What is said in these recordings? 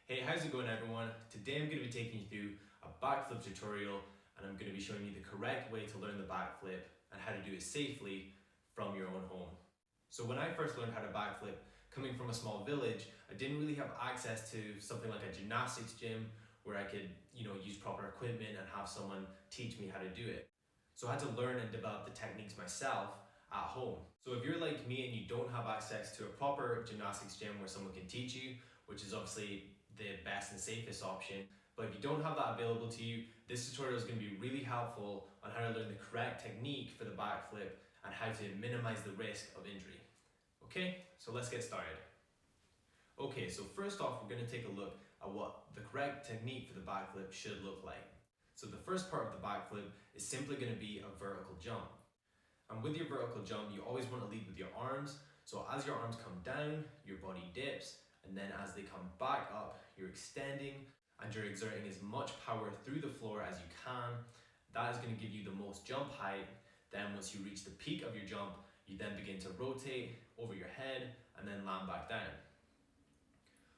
Hey, how's it going everyone? Today I'm going to be taking you through a backflip tutorial and I'm going to be showing you the correct way to learn the backflip and how to do it safely from your own home. So when I first learned how to backflip, coming from a small village, I didn't really have access to something like a gymnastics gym where I could, use proper equipment and have someone teach me how to do it. So I had to learn and develop the techniques myself at home. So if you're like me and you don't have access to a proper gymnastics gym where someone can teach you, which is obviously the best and safest option, but if you don't have that available to you, this tutorial is going to be really helpful on how to learn the correct technique for the backflip and how to minimize the risk of injury. Okay, so let's get started. Okay, so first off, we're going to take a look at what the correct technique for the backflip should look like. So the first part of the backflip is simply going to be a vertical jump. And with your vertical jump, you always want to lead with your arms. So as your arms come down, your body dips, and then as they come back up, you're extending and you're exerting as much power through the floor as you can. That is going to give you the most jump height. Then once you reach the peak of your jump, you then begin to rotate over your head and then land back down.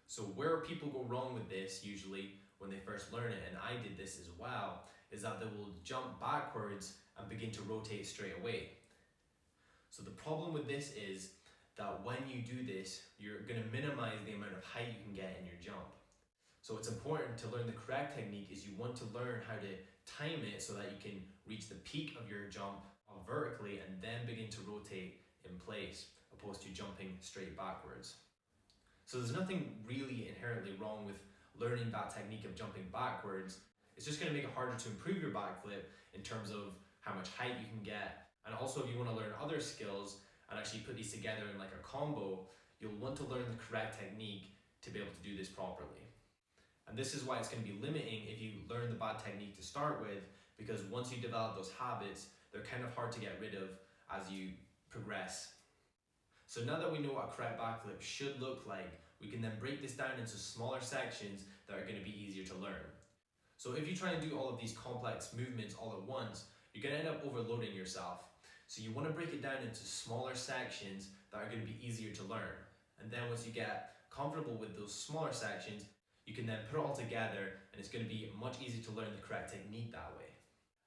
So where people go wrong with this usually when they first learn it, and I did this as well, is that they will jump backwards and begin to rotate straight away. So the problem with this is that when you do this, you're going to minimize the amount of height you can get in your jump. So it's important to learn the correct technique is you want to learn how to time it so that you can reach the peak of your jump vertically and then begin to rotate in place, opposed to jumping straight backwards. So there's nothing really inherently wrong with learning that technique of jumping backwards. It's just going to make it harder to improve your backflip in terms of how much height you can get. And also if you want to learn other skills and actually put these together in like a combo, you'll want to learn the correct technique to be able to do this properly. And this is why it's going to be limiting if you learn the bad technique to start with, because once you develop those habits, they're kind of hard to get rid of as you progress. So now that we know what a correct backflip should look like, we can then break this down into smaller sections that are going to be easier to learn. So if you try and do all of these complex movements all at once, you're going to end up overloading yourself. So you want to break it down into smaller sections that are going to be easier to learn. And then once you get comfortable with those smaller sections, you can then put it all together and it's going to be much easier to learn the correct technique that way.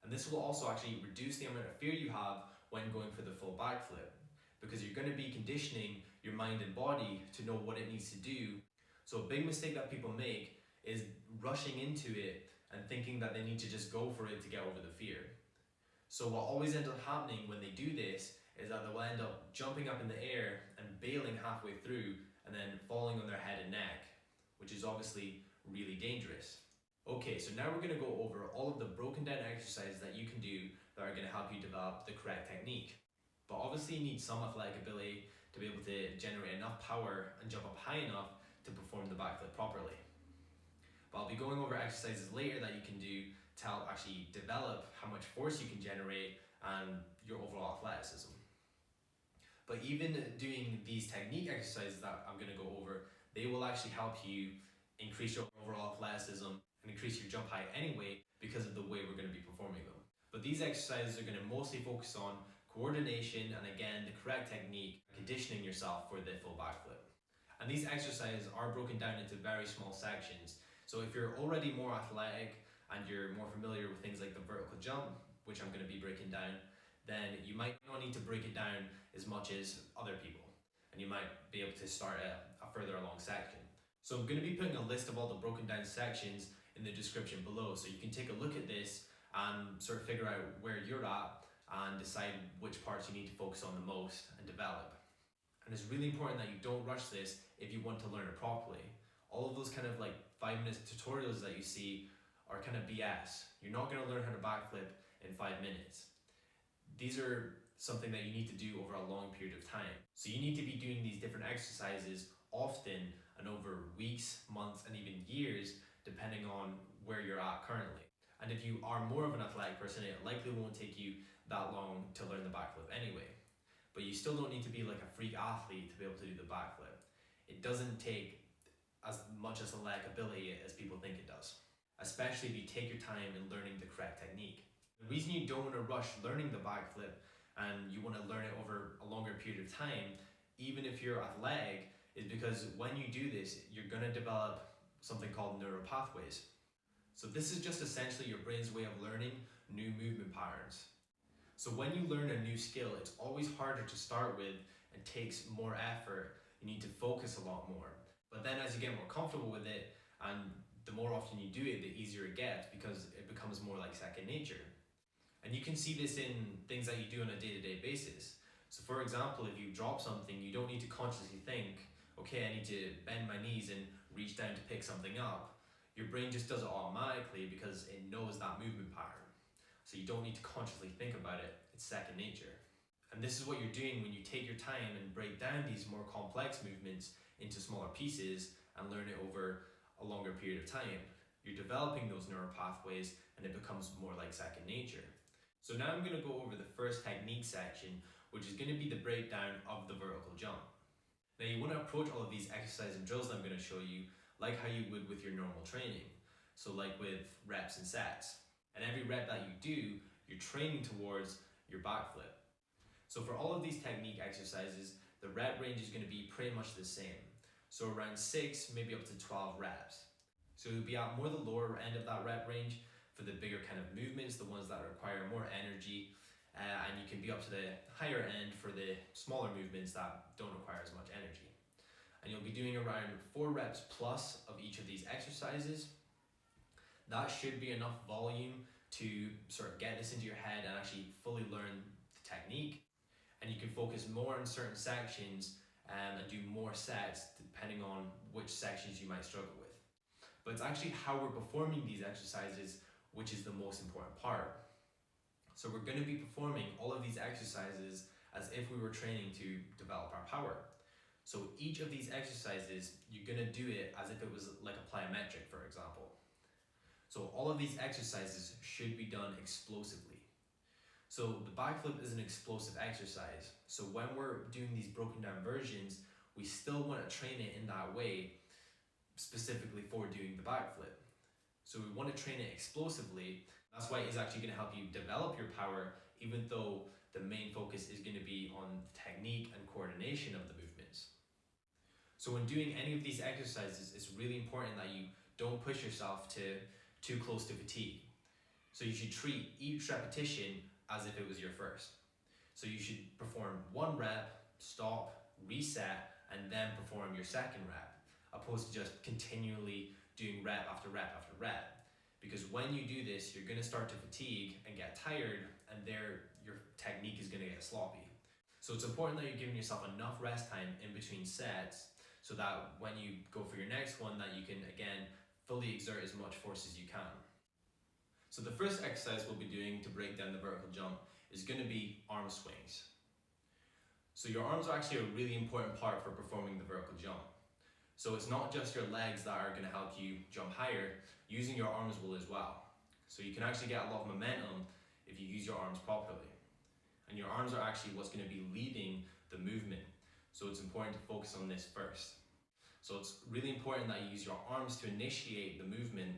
And this will also actually reduce the amount of fear you have when going for the full backflip, because you're going to be conditioning your mind and body to know what it needs to do. So a big mistake that people make is rushing into it and thinking that they need to just go for it to get over the fear. So what always ends up happening when they do this is that they will end up jumping up in the air and bailing halfway through and then falling on their head and neck, which is obviously really dangerous. Okay, so now we're going to go over all of the broken down exercises that you can do that are going to help you develop the correct technique. But obviously you need some athletic ability to be able to generate enough power and jump up high enough to perform the backflip properly. But I'll be going over exercises later that you can do to help actually develop how much force you can generate and your overall athleticism. But even doing these technique exercises that I'm going to go over, they will actually help you increase your overall athleticism and increase your jump height anyway because of the way we're going to be performing them. But these exercises are going to mostly focus on coordination and again the correct technique, conditioning yourself for the full backflip. And these exercises are broken down into very small sections. So if you're already more athletic and you're more familiar with things like the vertical jump, which I'm going to be breaking down, then you might not need to break it down as much as other people. And you might be able to start a further along section. So I'm going to be putting a list of all the broken down sections in the description below, so you can take a look at this and sort of figure out where you're at and decide which parts you need to focus on the most and develop. And it's really important that you don't rush this if you want to learn it properly. All of those kind of like 5-minute tutorials that you see are kind of BS. You're not going to learn how to backflip in 5 minutes. These are something that you need to do over a long period of time. So you need to be doing these different exercises often and over weeks, months, and even years, depending on where you're at currently. And if you are more of an athletic person, it likely won't take you that long to learn the backflip anyway. But you still don't need to be like a freak athlete to be able to do the backflip. It doesn't take as much athletic ability as people think it does, especially if you take your time in learning the correct technique. The reason you don't want to rush learning the backflip and you want to learn it over a longer period of time, even if you're athletic, is because when you do this, you're going to develop something called neural pathways. So this is just essentially your brain's way of learning new movement patterns. So when you learn a new skill, it's always harder to start with and takes more effort. You need to focus a lot more. But then as you get more comfortable with it, and the more often you do it, the easier it gets because it becomes more like second nature. And you can see this in things that you do on a day-to-day basis. So for example, if you drop something, you don't need to consciously think, okay, I need to bend my knees and reach down to pick something up. Your brain just does it automatically because it knows that movement pattern. So you don't need to consciously think about it, it's second nature. And this is what you're doing when you take your time and break down these more complex movements into smaller pieces and learn it over a longer period of time. You're developing those neural pathways and it becomes more like second nature. So now I'm going to go over the first technique section, which is going to be the breakdown of the vertical jump. Now you want to approach all of these exercises and drills that I'm going to show you like how you would with your normal training. So like with reps and sets. And every rep that you do, you're training towards your backflip. So for all of these technique exercises, the rep range is going to be pretty much the same. So around 6, maybe up to 12 reps. So you'll be at more the lower end of that rep range for the bigger kind of movements, the ones that require more energy, and you can be up to the higher end for the smaller movements that don't require as much energy. And you'll be doing around 4 reps plus of each of these exercises. That should be enough volume to sort of get this into your head and actually fully learn the technique. And you can focus more on certain sections and do more sets depending on which sections you might struggle with. But it's actually how we're performing these exercises which is the most important part. So we're going to be performing all of these exercises as if we were training to develop our power. So each of these exercises, you're going to do it as if it was like a plyometric, for example. So all of these exercises should be done explosively. So the backflip is an explosive exercise. So when we're doing these broken down versions, we still want to train it in that way, specifically for doing the backflip. So we want to train it explosively. That's why it's actually going to help you develop your power, even though the main focus is going to be on technique and coordination of the movements. So when doing any of these exercises, it's really important that you don't push yourself too close to fatigue. So you should treat each repetition as if it was your first. So you should perform 1 rep, stop, reset, and then perform your second rep, opposed to just continually doing rep after rep after rep. Because when you do this, you're going to start to fatigue and get tired, and there your technique is going to get sloppy. So it's important that you're giving yourself enough rest time in between sets so that when you go for your next one, that you can again fully exert as much force as you can. So the first exercise we'll be doing to break down the vertical jump is going to be arm swings. So your arms are actually a really important part for performing the vertical jump. So it's not just your legs that are going to help you jump higher, using your arms will as well. So you can actually get a lot of momentum if you use your arms properly. And your arms are actually what's going to be leading the movement. So it's important to focus on this first. So it's really important that you use your arms to initiate the movement.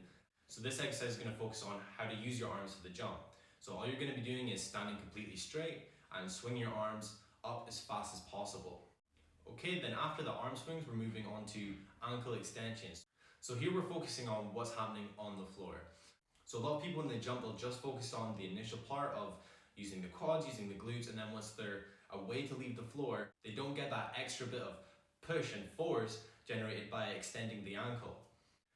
So this exercise is going to focus on how to use your arms for the jump. So all you're going to be doing is standing completely straight and swing your arms up as fast as possible. Okay, then after the arm swings, we're moving on to ankle extensions. So here we're focusing on what's happening on the floor. So a lot of people when they jump, they'll just focus on the initial part of using the quads, using the glutes, and then once they're away to leave the floor, they don't get that extra bit of push and force generated by extending the ankle.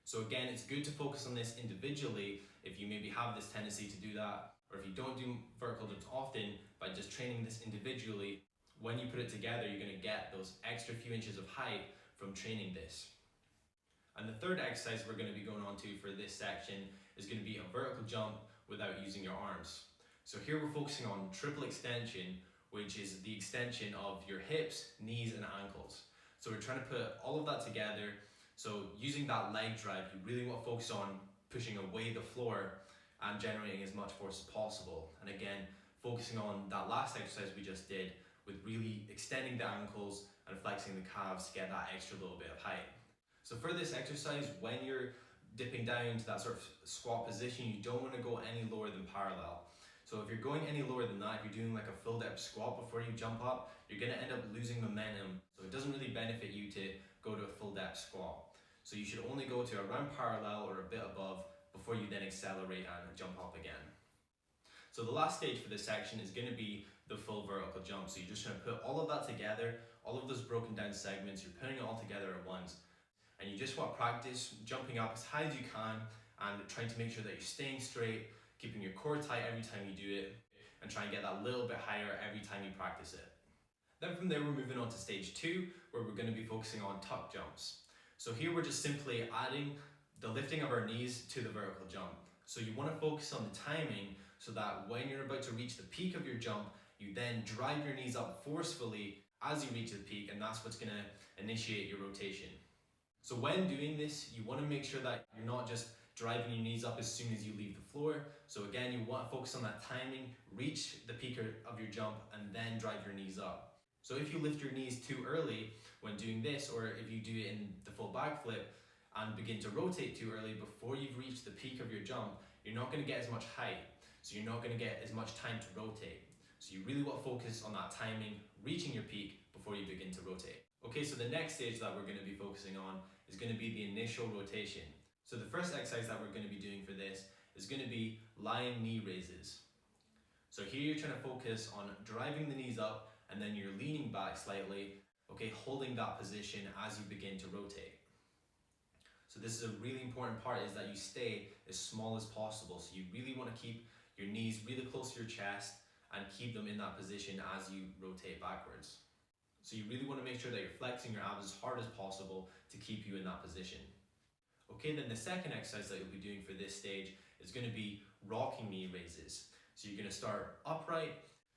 So again, it's good to focus on this individually if you maybe have this tendency to do that, or if you don't do vertical jumps often, by just training this individually. When you put it together, you're going to get those extra few inches of height from training this. And the third exercise we're going to be going on to for this section is going to be a vertical jump without using your arms. So here we're focusing on triple extension, which is the extension of your hips, knees, and ankles. So we're trying to put all of that together. So using that leg drive, you really want to focus on pushing away the floor and generating as much force as possible. And again, focusing on that last exercise we just did with really extending the ankles and flexing the calves to get that extra little bit of height. So for this exercise, when you're dipping down to that sort of squat position, you don't want to go any lower than parallel. So if you're going any lower than that, if you're doing like a full depth squat before you jump up, you're going to end up losing momentum. So it doesn't really benefit you to go to a full depth squat. So you should only go to around parallel or a bit above before you then accelerate and jump up again. So the last stage for this section is going to be the full vertical jump. So you're just trying to put all of that together, all of those broken down segments, you're putting it all together at once. And you just want to practice jumping up as high as you can and trying to make sure that you're staying straight, keeping your core tight every time you do it, and try and get that little bit higher every time you practice it. Then from there, we're moving on to stage 2, where we're going to be focusing on tuck jumps. So here we're just simply adding the lifting of our knees to the vertical jump. So you want to focus on the timing so that when you're about to reach the peak of your jump, you then drive your knees up forcefully as you reach the peak, and that's what's going to initiate your rotation. So when doing this, you want to make sure that you're not just driving your knees up as soon as you leave the floor. So again, you want to focus on that timing, reach the peak of your jump, and then drive your knees up. So if you lift your knees too early when doing this, or if you do it in the full backflip and begin to rotate too early before you've reached the peak of your jump, you're not going to get as much height. So you're not going to get as much time to rotate. So you really want to focus on that timing, reaching your peak before you begin to rotate. Okay, so the next stage that we're going to be focusing on is going to be the initial rotation. So the first exercise that we're going to be doing for this is going to be lying knee raises. So here you're trying to focus on driving the knees up and then you're leaning back slightly, okay, holding that position as you begin to rotate. So this is a really important part, is that you stay as small as possible. So you really want to keep your knees really close to your chest and keep them in that position as you rotate backwards. So you really want to make sure that you're flexing your abs as hard as possible to keep you in that position. Okay, then the second exercise that you'll be doing for this stage is going to be rocking knee raises. So you're going to start upright,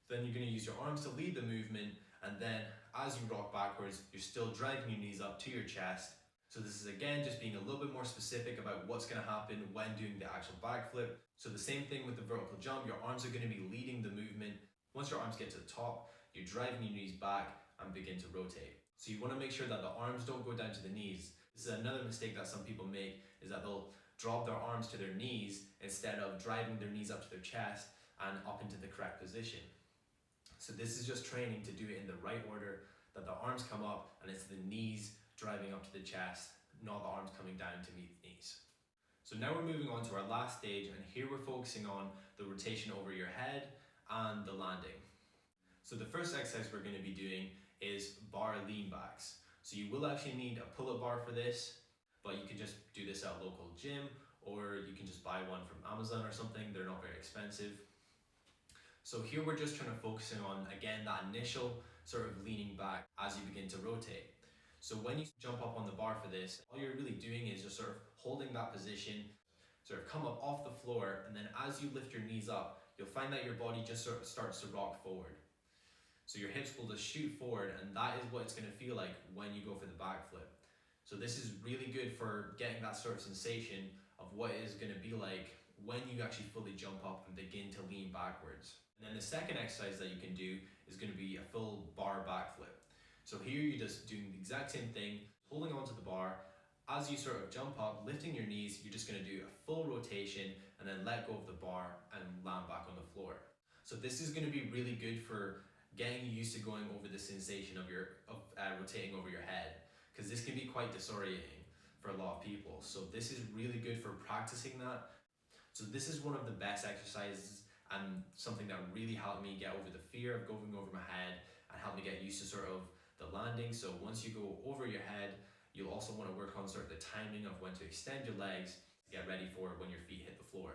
then you're going to use your arms to lead the movement, and then as you rock backwards, you're still driving your knees up to your chest. So this is again just being a little bit more specific about what's going to happen when doing the actual backflip. So the same thing with the vertical jump, your arms are going to be leading the movement. Once your arms get to the top, you're driving your knees back and begin to rotate. So you want to make sure that the arms don't go down to the knees. This is another mistake that some people make, is that they'll drop their arms to their knees instead of driving their knees up to their chest and up into the correct position. So this is just training to do it in the right order, that the arms come up and it's the knees driving up to the chest, not the arms coming down to meet the knees. So now we're moving on to our last stage, and here we're focusing on the rotation over your head and the landing. So the first exercise we're going to be doing is bar lean backs. So you will actually need a pull-up bar for this, but you can just do this at a local gym, or you can just buy one from Amazon or something. They're not very expensive. So here we're just trying to focus on, again, that initial sort of leaning back as you begin to rotate. So when you jump up on the bar for this, all you're really doing is just sort of holding that position, sort of come up off the floor, and then as you lift your knees up, you'll find that your body just sort of starts to rock forward. So your hips will just shoot forward, and that is what it's going to feel like when you go for the backflip. So this is really good for getting that sort of sensation of what it is going to be like when you actually fully jump up and begin to lean backwards. And then the second exercise that you can do is going to be a full bar backflip. So here you're just doing the exact same thing, holding onto the bar. As you sort of jump up, lifting your knees, you're just going to do a full rotation and then let go of the bar and land back on the floor. So this is going to be really good for getting you used to going over the sensation of rotating over your head, because this can be quite disorienting for a lot of people. So this is really good for practicing that. So this is one of the best exercises and something that really helped me get over the fear of going over my head and helped me get used to sort of the landing. So once you go over your head, you'll also want to work on sort of the timing of when to extend your legs to get ready for when your feet hit the floor.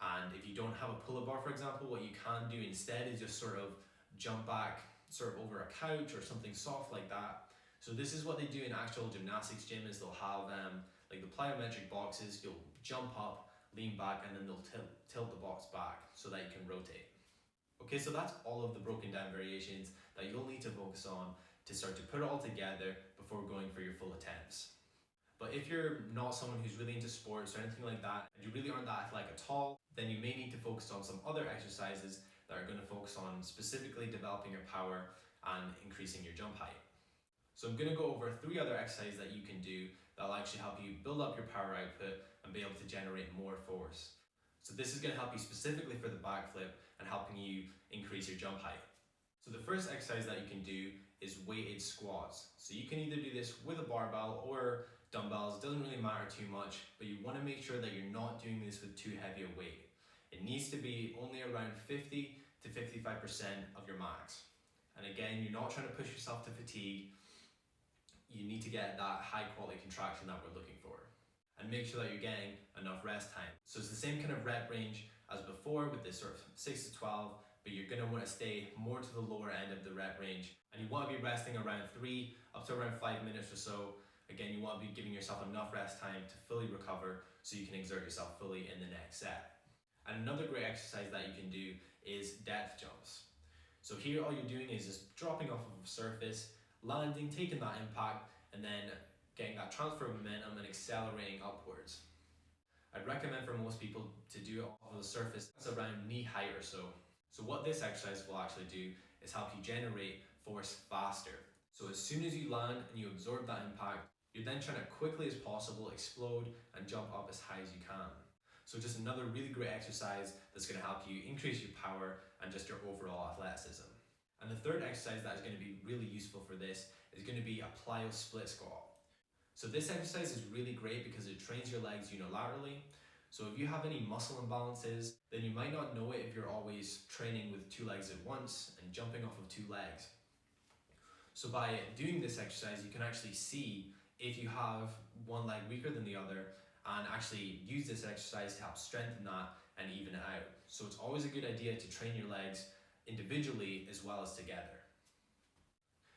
And if you don't have a pull-up bar, for example, what you can do instead is just sort of jump back sort of over a couch or something soft like that. So this is what they do in actual gymnastics gym, is they'll have like the plyometric boxes. You'll jump up, lean back, and then they'll tilt the box back so that you can rotate. Okay, so that's all of the broken down variations that you'll need to focus on to start to put it all together before going for your full attempts. But if you're not someone who's really into sports or anything like that, and you really aren't that athletic at all, then you may need to focus on some other exercises that are going to focus on specifically developing your power and increasing your jump height. So I'm going to go over 3 other exercises that you can do that will actually help you build up your power output and be able to generate more force. So this is going to help you specifically for the backflip and helping you increase your jump height. So the first exercise that you can do is weighted squats. So you can either do this with a barbell or dumbbells, it doesn't really matter too much, but you want to make sure that you're not doing this with too heavy a weight. It needs to be only around 50 to 55% of your max. And again, you're not trying to push yourself to fatigue. You need to get that high quality contraction that we're looking for. And make sure that you're getting enough rest time. So it's the same kind of rep range as before with this sort of 6 to 12, but you're going to want to stay more to the lower end of the rep range. And you want to be resting around 3 up to around 5 minutes or so. Again, you want to be giving yourself enough rest time to fully recover so you can exert yourself fully in the next set. And another great exercise that you can do is depth jumps. So here all you're doing is just dropping off of a surface, landing, taking that impact, and then getting that transfer of momentum and accelerating upwards. I'd recommend for most people to do it off of a surface that's around knee height or so. So what this exercise will actually do is help you generate force faster. So as soon as you land and you absorb that impact, you're then trying to quickly as possible explode and jump up as high as you can. So just another really great exercise that's going to help you increase your power and just your overall athleticism. And the third exercise that is going to be really useful for this is going to be a plyo split squat. So this exercise is really great because it trains your legs unilaterally. So if you have any muscle imbalances, then you might not know it if you're always training with 2 legs at once and jumping off of 2 legs. So by doing this exercise, you can actually see if you have one leg weaker than the other and actually use this exercise to help strengthen that and even it out. So it's always a good idea to train your legs individually as well as together.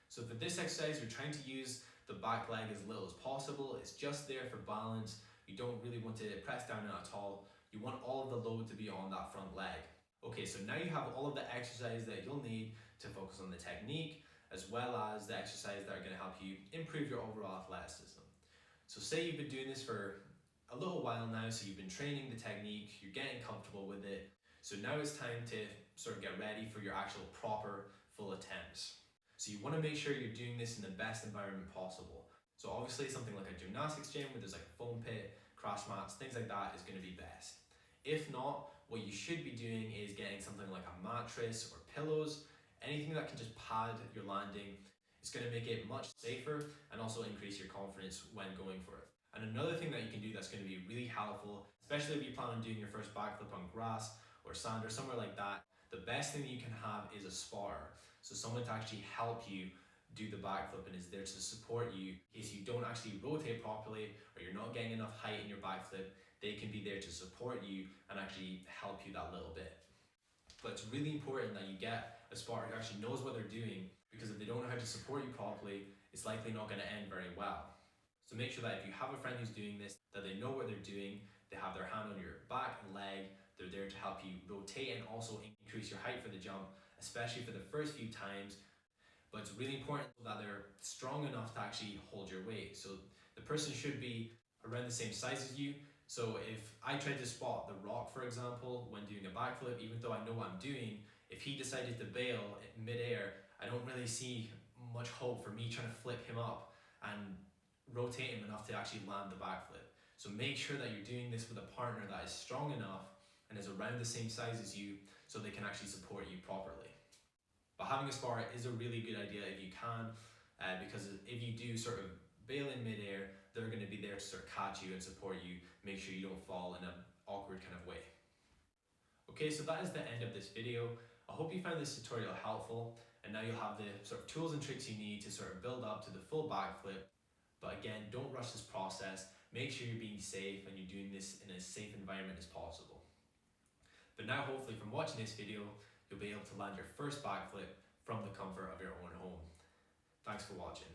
So for this exercise, you're trying to use the back leg as little as possible. It's just there for balance. You don't really want to press down at all. You want all of the load to be on that front leg. Okay, so now you have all of the exercise that you'll need to focus on the technique, as well as the exercise that are going to help you improve your overall athleticism. So say you've been doing this for a little while now, so you've been training the technique, you're getting comfortable with it. So now it's time to sort of get ready for your actual proper full attempts. So you want to make sure you're doing this in the best environment possible. So obviously something like a gymnastics gym where there's like a foam pit, crash mats, things like that is going to be best. If not, what you should be doing is getting something like a mattress or pillows, anything that can just pad your landing. It's going to make it much safer and also increase your confidence when going for it. And another thing that you can do that's going to be really helpful, especially if you plan on doing your first backflip on grass or sand or somewhere like that, the best thing that you can have is a spotter. So someone to actually help you do the backflip and is there to support you in case you don't actually rotate properly or you're not getting enough height in your backflip. They can be there to support you and actually help you that little bit. But it's really important that you get a spotter who actually knows what they're doing, because if they don't know how to support you properly, it's likely not going to end very well. So make sure that if you have a friend who's doing this, that they know what they're doing, they have their hand on your back and leg, they're there to help you rotate and also increase your height for the jump, especially for the first few times. But it's really important that they're strong enough to actually hold your weight. So the person should be around the same size as you. So if I tried to spot the rock, for example, when doing a backflip, even though I know what I'm doing, if he decided to bail in midair, I don't really see much hope for me trying to flip him up and rotate him enough to actually land the backflip. So make sure that you're doing this with a partner that is strong enough and is around the same size as you so they can actually support you properly. But having a spotter is a really good idea if you can, because if you do sort of bail in midair, they're going to be there to sort of catch you and support you, make sure you don't fall in an awkward kind of way. Okay, so that is the end of this video. I hope you found this tutorial helpful, and now you'll have the sort of tools and tricks you need to sort of build up to the full backflip. But again, don't rush this process. Make sure you're being safe and you're doing this in as safe environment as possible. But now hopefully from watching this video, you'll be able to land your first backflip from the comfort of your own home. Thanks for watching.